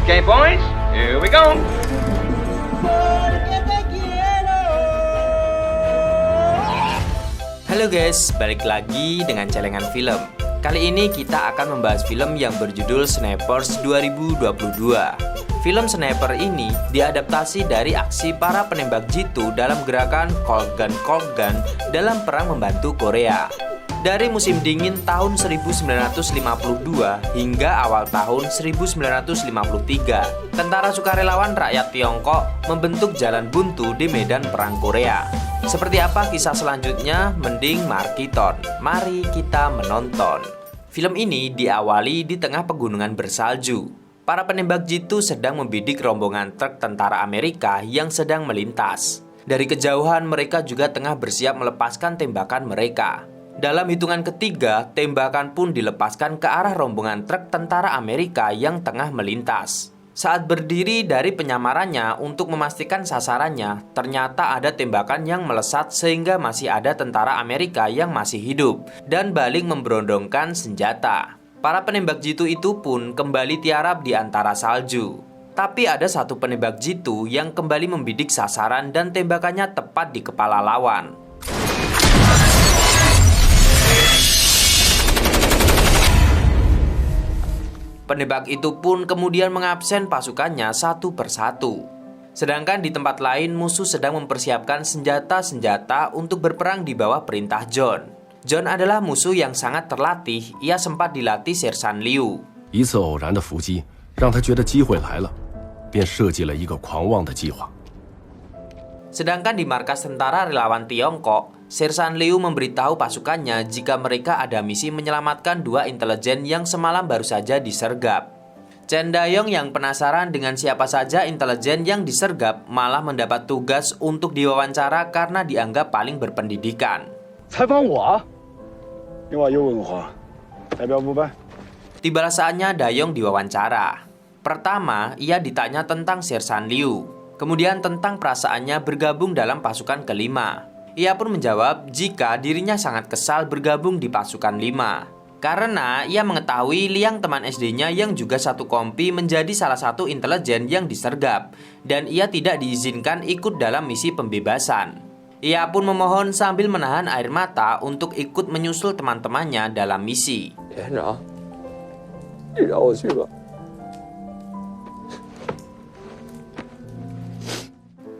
Okay, boys, here we go. Halo guys, balik lagi dengan celengan film. Kali ini kita akan membahas film yang berjudul Snipers 2022. Film Sniper ini diadaptasi dari aksi para penembak jitu dalam gerakan Cold Gun dalam perang membantu Korea. Dari musim dingin tahun 1952 hingga awal tahun 1953, tentara sukarelawan rakyat Tiongkok membentuk jalan buntu di medan perang Korea. Seperti apa kisah selanjutnya? Mending mari kita menonton. Film ini diawali di tengah pegunungan bersalju. Para penembak jitu sedang membidik rombongan truk tentara Amerika yang sedang melintas. Dari kejauhan mereka juga tengah bersiap melepaskan tembakan mereka. Dalam hitungan ketiga, tembakan pun dilepaskan ke arah rombongan truk tentara Amerika yang tengah melintas. Saat berdiri dari penyamarannya untuk memastikan sasarannya, ternyata ada tembakan yang melesat sehingga masih ada tentara Amerika yang masih hidup dan balik memberondongkan senjata. Para penembak jitu itu pun kembali tiarap di antara salju. Tapi ada satu penembak jitu yang kembali membidik sasaran dan tembakannya tepat di kepala lawan. Penembak itu pun kemudian mengabsen pasukannya satu persatu. Sedangkan di tempat lain musuh sedang mempersiapkan senjata-senjata untuk berperang di bawah perintah John. John adalah musuh yang sangat terlatih, ia sempat dilatih Sersan Liu. 一次偶然的伏击，让他觉得机会来了，便设计了一个狂妄的计划。 Sedangkan di markas tentara relawan Tiongkok, Sersan Liu memberitahu pasukannya jika mereka ada misi menyelamatkan dua intelijen yang semalam baru saja disergap. Chen Dayong yang penasaran dengan siapa saja intelijen yang disergap malah mendapat tugas untuk diwawancara karena dianggap paling berpendidikan. 采访我，你话有文化，代表部呗。 Tibalah saatnya Dayong diwawancara. Pertama, ia ditanya tentang Sersan Liu, kemudian tentang perasaannya bergabung dalam pasukan kelima. Ia pun menjawab jika dirinya sangat kesal bergabung di pasukan 5 karena ia mengetahui Liang teman SD-nya yang juga satu kompi menjadi salah satu intelijen yang disergap dan ia tidak diizinkan ikut dalam misi pembebasan. Ia pun memohon sambil menahan air mata untuk ikut menyusul teman-temannya dalam misi. 连长，你让我去吧。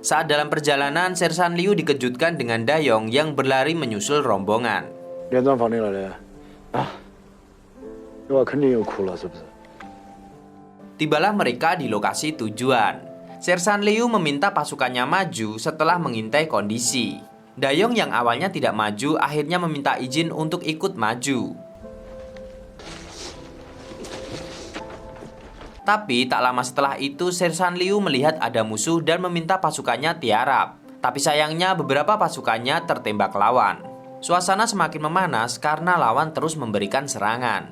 Saat dalam perjalanan, Sersan Liu dikejutkan dengan Dayong yang berlari menyusul rombongan. 连长放你了的啊，你话肯定又哭了是不是？ Tibalah mereka di lokasi tujuan. Sersan Liu meminta pasukannya maju setelah mengintai kondisi. Dayong yang awalnya tidak maju akhirnya meminta izin untuk ikut maju. Tapi tak lama setelah itu Sersan Liu melihat ada musuh dan meminta pasukannya tiarap. Tapi sayangnya beberapa pasukannya tertembak lawan. Suasana semakin memanas karena lawan terus memberikan serangan.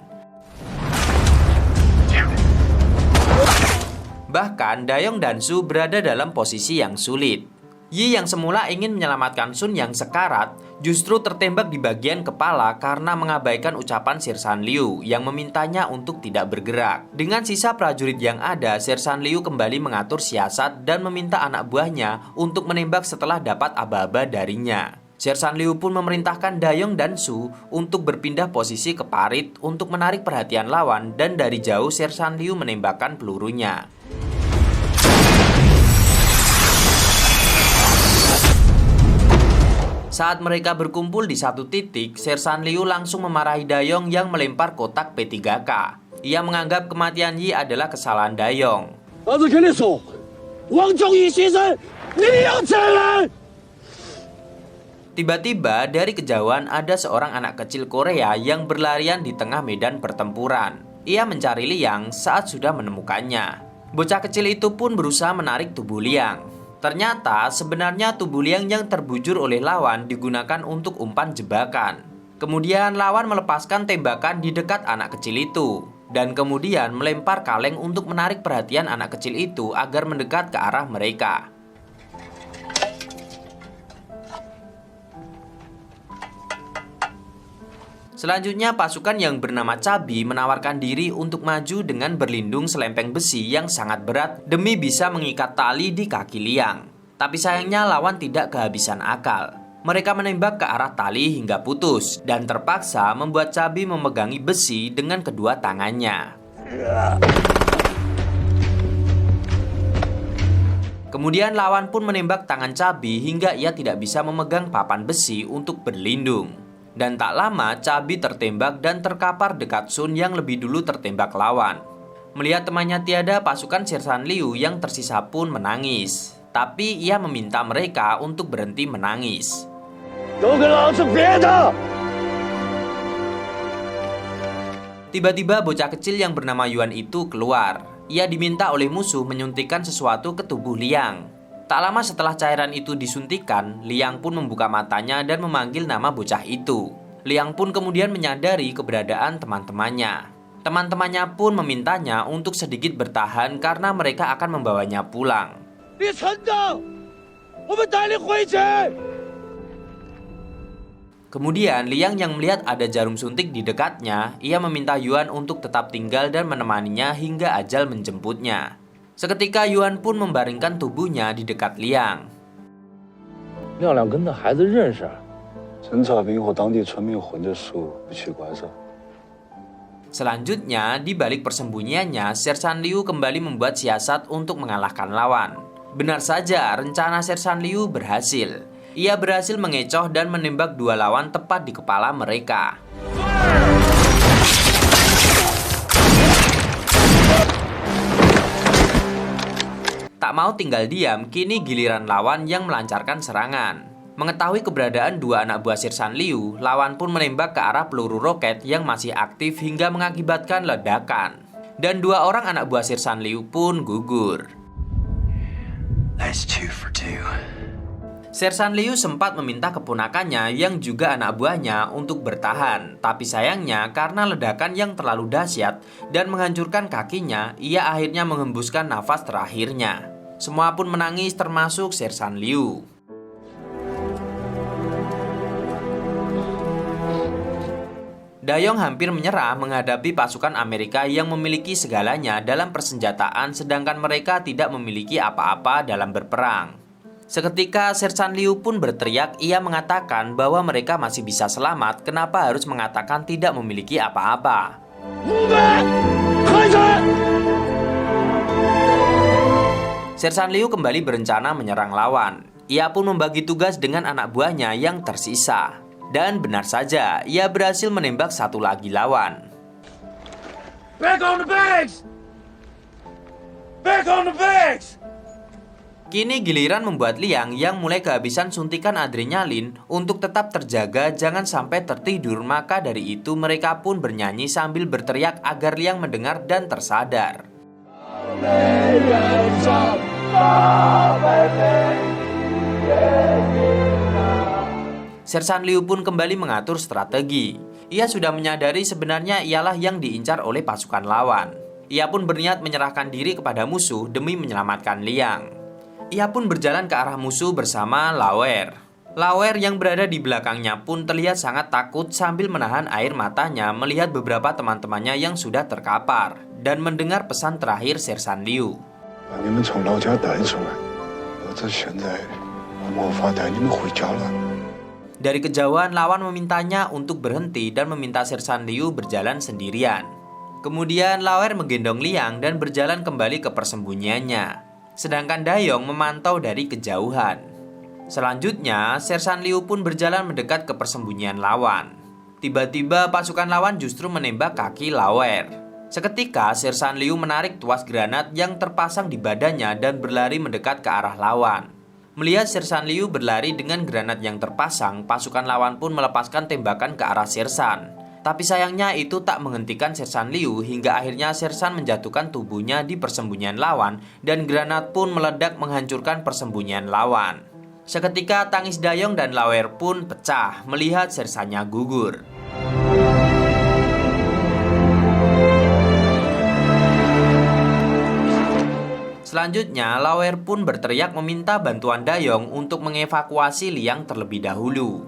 Bahkan Dayong dan Su berada dalam posisi yang sulit. Yi yang semula ingin menyelamatkan Sun yang sekarat justru tertembak di bagian kepala karena mengabaikan ucapan Sersan Liu yang memintanya untuk tidak bergerak. Dengan sisa prajurit yang ada, Sersan Liu kembali mengatur siasat dan meminta anak buahnya untuk menembak setelah dapat aba-aba darinya. Sersan Liu pun memerintahkan Dayong dan Su untuk berpindah posisi ke parit untuk menarik perhatian lawan dan dari jauh Sersan Liu menembakkan pelurunya. Saat mereka berkumpul di satu titik, Sersan Liu langsung memarahi Dayong yang melempar kotak P3K. Ia menganggap kematian Yi adalah kesalahan Dayong. Tiba-tiba dari kejauhan ada seorang anak kecil Korea yang berlarian di tengah medan pertempuran. Ia mencari Liang saat sudah menemukannya. Bocah kecil itu pun berusaha menarik tubuh Liang. Ternyata sebenarnya tubuh Liang yang terbujur oleh lawan digunakan untuk umpan jebakan. Kemudian lawan melepaskan tembakan di dekat anak kecil itu dan kemudian melempar kaleng untuk menarik perhatian anak kecil itu agar mendekat ke arah mereka. Selanjutnya pasukan yang bernama Cabi menawarkan diri untuk maju dengan berlindung selempeng besi yang sangat berat demi bisa mengikat tali di kaki Liang. Tapi sayangnya lawan tidak kehabisan akal. Mereka menembak ke arah tali hingga putus dan terpaksa membuat Cabi memegangi besi dengan kedua tangannya. Kemudian lawan pun menembak tangan Cabi hingga ia tidak bisa memegang papan besi untuk berlindung. Dan tak lama Cabi tertembak dan terkapar dekat Sun yang lebih dulu tertembak lawan. Melihat temannya tiada, pasukan Sersan Liu yang tersisa pun menangis. Tapi ia meminta mereka untuk berhenti menangis. Tiba-tiba bocah kecil yang bernama Yuan itu keluar. Ia diminta oleh musuh menyuntikkan sesuatu ke tubuh Liang. Tak lama setelah cairan itu disuntikan, Liang pun membuka matanya dan memanggil nama bocah itu. Liang pun kemudian menyadari keberadaan teman-temannya. Teman-temannya pun memintanya untuk sedikit bertahan karena mereka akan membawanya pulang. Kemudian Liang yang melihat ada jarum suntik di dekatnya, ia meminta Yuan untuk tetap tinggal dan menemaninya hingga ajal menjemputnya. Seketika Yuan pun membaringkan tubuhnya di dekat Liang. Selanjutnya, di balik persembunyiannya, Sersan Liu kembali membuat siasat untuk mengalahkan lawan. Benar saja, rencana Sersan Liu berhasil. Ia berhasil mengecoh dan menembak dua lawan tepat di kepala mereka. Tak mau tinggal diam, kini giliran lawan yang melancarkan serangan. Mengetahui keberadaan dua anak buah Sersan Liu, lawan pun menembak ke arah peluru roket yang masih aktif hingga mengakibatkan ledakan. Dan dua orang anak buah Sersan Liu pun gugur. That's 2 for 2. Sersan Liu sempat meminta keponakannya yang juga anak buahnya untuk bertahan. Tapi sayangnya karena ledakan yang terlalu dahsyat dan menghancurkan kakinya, ia akhirnya menghembuskan nafas terakhirnya. Semua pun menangis termasuk Sersan Liu. Dayong hampir menyerah menghadapi pasukan Amerika yang memiliki segalanya dalam persenjataan sedangkan mereka tidak memiliki apa-apa dalam berperang. Seketika Sersan Liu pun berteriak, ia mengatakan bahwa mereka masih bisa selamat, kenapa harus mengatakan tidak memiliki apa-apa. Sersan Liu kembali berencana menyerang lawan. Ia pun membagi tugas dengan anak buahnya yang tersisa. Dan benar saja, ia berhasil menembak satu lagi lawan. Back on the bags! Back on the bags! Kini giliran membuat Liang yang mulai kehabisan suntikan adrenalin untuk tetap terjaga jangan sampai tertidur, maka dari itu mereka pun bernyanyi sambil berteriak agar Liang mendengar dan tersadar. Sersan Liu pun kembali mengatur strategi. Ia sudah menyadari sebenarnya ialah yang diincar oleh pasukan lawan. Ia pun berniat menyerahkan diri kepada musuh demi menyelamatkan Liang. Ia pun berjalan ke arah musuh bersama Laoer. Laoer yang berada di belakangnya pun terlihat sangat takut sambil menahan air matanya melihat beberapa teman-temannya yang sudah terkapar dan mendengar pesan terakhir Sersan Liu. Dari kejauhan lawan memintanya untuk berhenti dan meminta Sersan Liu berjalan sendirian. Kemudian Laoer menggendong Liang dan berjalan kembali ke persembunyiannya. Sedangkan Dayong memantau dari kejauhan. Selanjutnya, Sersan Liu pun berjalan mendekat ke persembunyian lawan. Tiba-tiba pasukan lawan justru menembak kaki Laoer. Seketika, Sersan Liu menarik tuas granat yang terpasang di badannya dan berlari mendekat ke arah lawan. Melihat Sersan Liu berlari dengan granat yang terpasang, pasukan lawan pun melepaskan tembakan ke arah Sersan. Tapi sayangnya itu tak menghentikan Sersan Liu hingga akhirnya Sersan menjatuhkan tubuhnya di persembunyian lawan dan granat pun meledak menghancurkan persembunyian lawan. Seketika tangis Dayong dan Laoer pun pecah melihat Sersannya gugur. Selanjutnya, Laoer pun berteriak meminta bantuan Dayong untuk mengevakuasi Liang terlebih dahulu.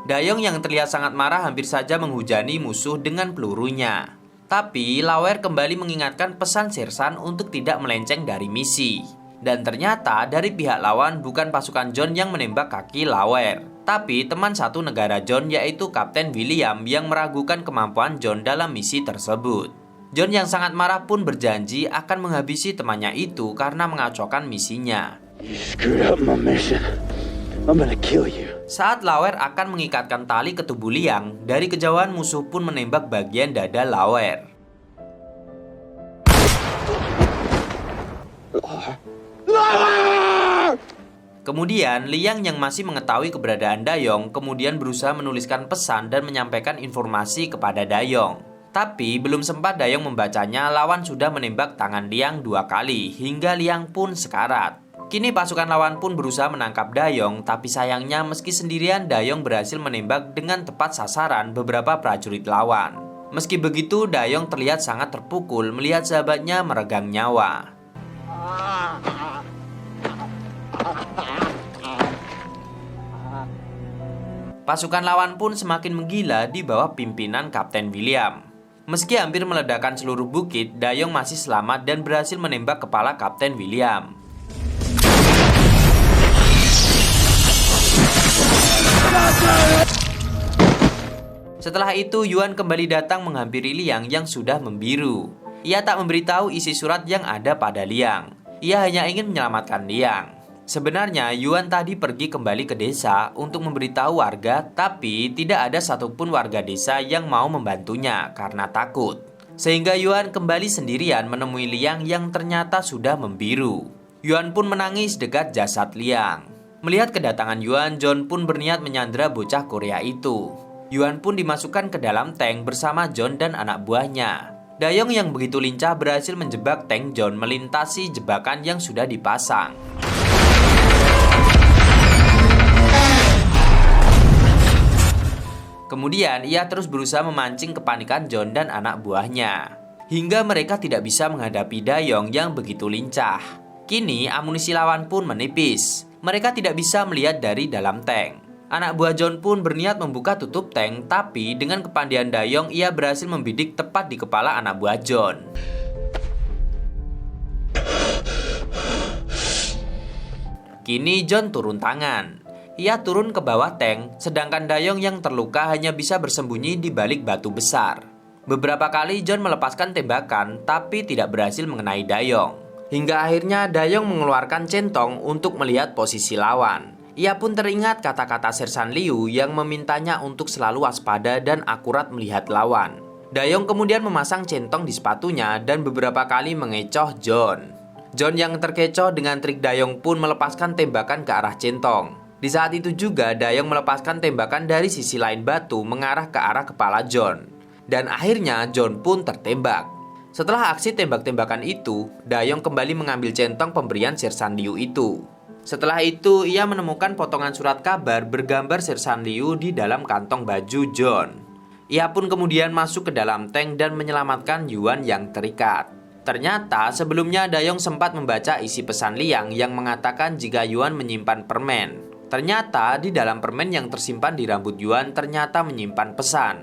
Dayong yang terlihat sangat marah hampir saja menghujani musuh dengan pelurunya. Tapi Lawer kembali mengingatkan pesan Sersan untuk tidak melenceng dari misi. Dan ternyata dari pihak lawan bukan pasukan John yang menembak kaki Lawer, tapi teman satu negara John yaitu Kapten William yang meragukan kemampuan John dalam misi tersebut. John yang sangat marah pun berjanji akan menghabisi temannya itu karena mengacaukan misinya. You screwed up my mission. I'm gonna kill you. Saat Lawer akan mengikatkan tali ke tubuh Liang, dari kejauhan musuh pun menembak bagian dada Lawer. Kemudian Liang yang masih mengetahui keberadaan Dayong kemudian berusaha menuliskan pesan dan menyampaikan informasi kepada Dayong. Tapi belum sempat Dayong membacanya, lawan sudah menembak tangan Liang 2 kali hingga Liang pun sekarat. Kini pasukan lawan pun berusaha menangkap Dayong, tapi sayangnya meski sendirian Dayong berhasil menembak dengan tepat sasaran beberapa prajurit lawan. Meski begitu, Dayong terlihat sangat terpukul melihat sahabatnya meregang nyawa. Pasukan lawan pun semakin menggila di bawah pimpinan Kapten William. Meski hampir meledakkan seluruh bukit, Dayong masih selamat dan berhasil menembak kepala Kapten William. Setelah itu, Yuan kembali datang menghampiri Liang yang sudah membiru. Ia tak memberitahu isi surat yang ada pada Liang. Ia hanya ingin menyelamatkan Liang. Sebenarnya, Yuan tadi pergi kembali ke desa untuk memberitahu warga, tapi tidak ada satupun warga desa yang mau membantunya karena takut. Sehingga Yuan kembali sendirian menemui Liang yang ternyata sudah membiru. Yuan pun menangis dekat jasad Liang. Melihat kedatangan Yuan, John pun berniat menyandera bocah Korea itu. Yuan pun dimasukkan ke dalam tank bersama John dan anak buahnya. Dayong yang begitu lincah berhasil menjebak tank John melintasi jebakan yang sudah dipasang. Kemudian ia terus berusaha memancing kepanikan John dan anak buahnya, hingga mereka tidak bisa menghadapi Dayong yang begitu lincah. Kini amunisi lawan pun menipis. Mereka tidak bisa melihat dari dalam tank. Anak buah John pun berniat membuka tutup tank, tapi dengan kepandaian Dayong ia berhasil membidik tepat di kepala anak buah John. Kini John turun tangan. Ia turun ke bawah tank, sedangkan Dayong yang terluka hanya bisa bersembunyi di balik batu besar. Beberapa kali John melepaskan tembakan, tapi tidak berhasil mengenai Dayong. Hingga akhirnya Dayong mengeluarkan centong untuk melihat posisi lawan. Ia pun teringat kata-kata Sersan Liu yang memintanya untuk selalu waspada dan akurat melihat lawan. Dayong kemudian memasang centong di sepatunya dan beberapa kali mengecoh John. John yang terkecoh dengan trik Dayong pun melepaskan tembakan ke arah centong. Di saat itu juga Dayong melepaskan tembakan dari sisi lain batu mengarah ke arah kepala John. Dan akhirnya John pun tertembak. Setelah aksi tembak-tembakan itu, Dayong kembali mengambil centong pemberian Sersan Liu itu. Setelah itu, ia menemukan potongan surat kabar bergambar Sersan Liu di dalam kantong baju John. Ia pun kemudian masuk ke dalam tank dan menyelamatkan Yuan yang terikat. Ternyata sebelumnya Dayong sempat membaca isi pesan Liang yang mengatakan jika Yuan menyimpan permen. Ternyata di dalam permen yang tersimpan di rambut Yuan ternyata menyimpan pesan.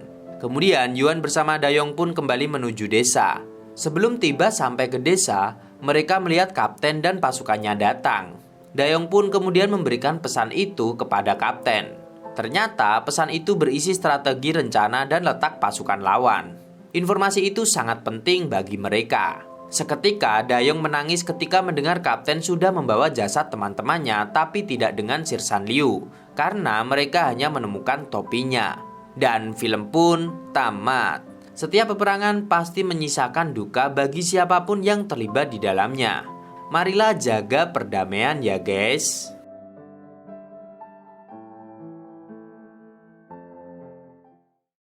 Kemudian Yuan bersama Dayong pun kembali menuju desa. Sebelum tiba sampai ke desa, mereka melihat kapten dan pasukannya datang. Dayong pun kemudian memberikan pesan itu kepada kapten. Ternyata pesan itu berisi strategi, rencana, dan letak pasukan lawan. Informasi itu sangat penting bagi mereka. Seketika Dayong menangis ketika mendengar kapten sudah membawa jasad teman-temannya, tapi tidak dengan Sersan Liu, karena mereka hanya menemukan topinya. Dan film pun tamat. Setiap peperangan pasti menyisakan duka bagi siapapun yang terlibat di dalamnya. Marilah jaga perdamaian ya guys.